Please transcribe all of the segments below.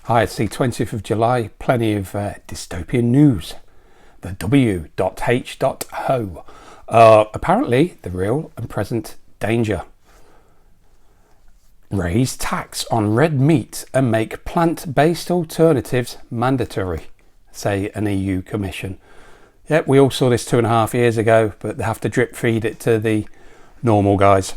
Hi, it's the 20th of July, plenty of dystopian news. The W.H.O. Apparently the real and present danger. Raise tax on red meat and make plant-based alternatives mandatory, say an EU commission. Yep, we all saw this 2.5 years ago, but they have to drip feed it to the normal guys.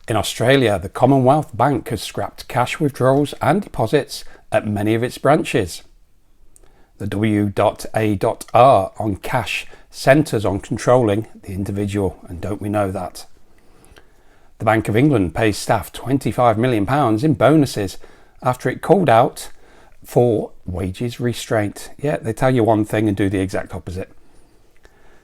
In Australia, the Commonwealth Bank has scrapped cash withdrawals and deposits at many of its branches. The W.A.R. on cash centres on controlling the individual, and don't we know that? The Bank of England pays staff £25 million in bonuses after it called out for wages restraint. Yeah, they tell you one thing and do the exact opposite.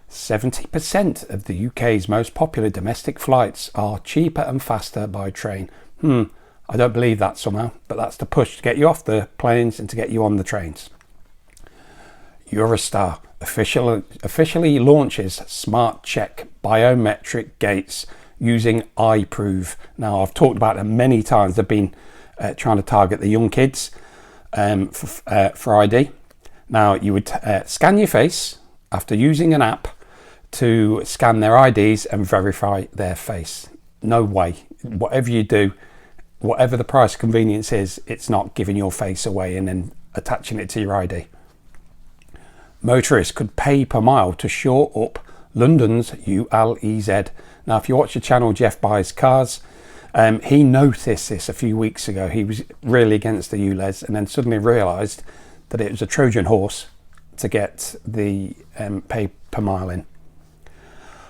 70% of the UK's most popular domestic flights are cheaper and faster by train. I don't believe that somehow, but that's the push to get you off the planes and to get you on the trains. Eurostar officially launches Smart Check biometric gates using iProve. Now, I've talked about them many times. They've been trying to target the young kids for ID. Now, you would scan your face after using an app to scan their IDs and verify their face. No way. Whatever you do, whatever the price convenience is, it's not giving your face away and then attaching it to your ID. Motorists could pay per mile to shore up London's ULEZ. Now, if you watch the channel Jeff Buys Cars, he noticed this a few weeks ago. He was really against the ULEZ and then suddenly realised that it was a Trojan horse to get the pay per mile in.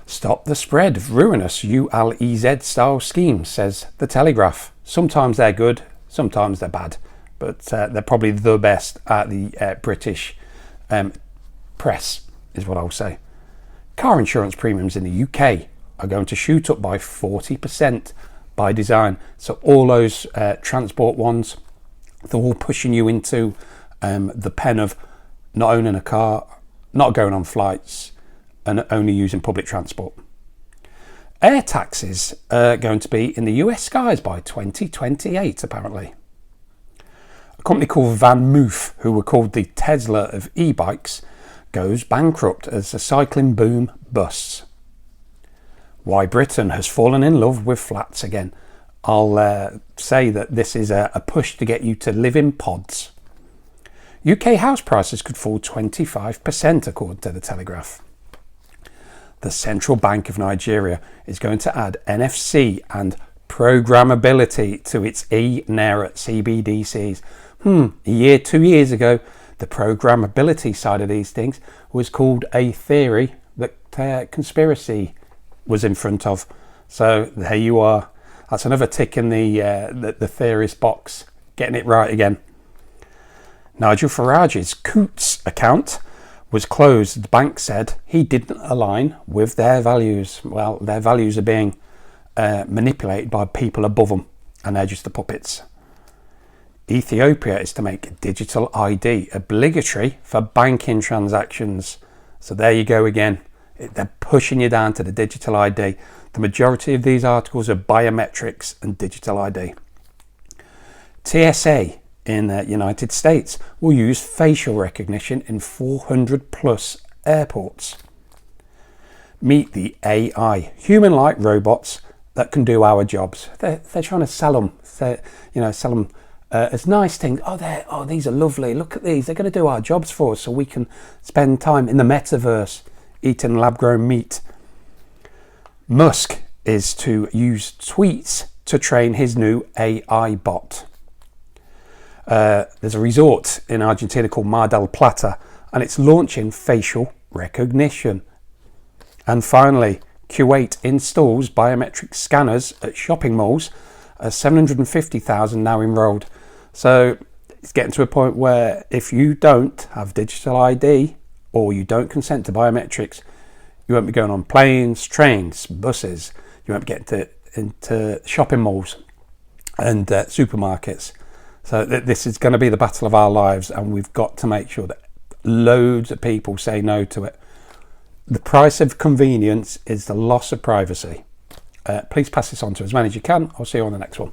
Stop the spread of ruinous ULEZ style schemes, says the Telegraph. Sometimes they're good, sometimes they're bad, but they're probably the best at the British press, is what I'll say. Car insurance premiums in the UK are going to shoot up by 40% by design. So all those transport ones, they're all pushing you into the pen of not owning a car, not going on flights, and only using public transport. Air taxes are going to be in the US skies by 2028, apparently. A company called Van Moof, who were called the Tesla of e-bikes, goes bankrupt as the cycling boom busts. Why Britain has fallen in love with flats again. I'll say that this is a push to get you to live in pods. UK house prices could fall 25%, according to the Telegraph. The Central Bank of Nigeria is going to add NFC and programmability to its e-Naira CBDCs. 2 years ago, the programmability side of these things was called a theory that conspiracy was in front of. So there you are. That's another tick in the theorist box, getting it right again. Nigel Farage's Coots account was closed. The bank said he didn't align with their values. Well, their values are being manipulated by people above them, and they're just the puppets. Ethiopia is to make digital ID obligatory for banking transactions. So there you go again. They're pushing you down to the digital ID. The majority of these articles are biometrics and digital ID. TSA in the United States will use facial recognition in 400 plus airports. Meet the AI, human-like robots that can do our jobs. They're trying to sell them, sell them as nice things. These are lovely. Look at these. They're going to do our jobs for us so we can spend time in the metaverse eating lab-grown meat. Musk is to use tweets to train his new AI bot. There's a resort in Argentina called Mar del Plata, and it's launching facial recognition. And finally, Kuwait installs biometric scanners at shopping malls. 750,000 now enrolled. So it's getting to a point where if you don't have digital ID or you don't consent to biometrics, you won't be going on planes, trains, buses. You won't be getting into shopping malls and supermarkets. So this is going to be the battle of our lives, and we've got to make sure that loads of people say no to it. The price of convenience is the loss of privacy. Please pass this on to as many as you can. I'll see you on the next one.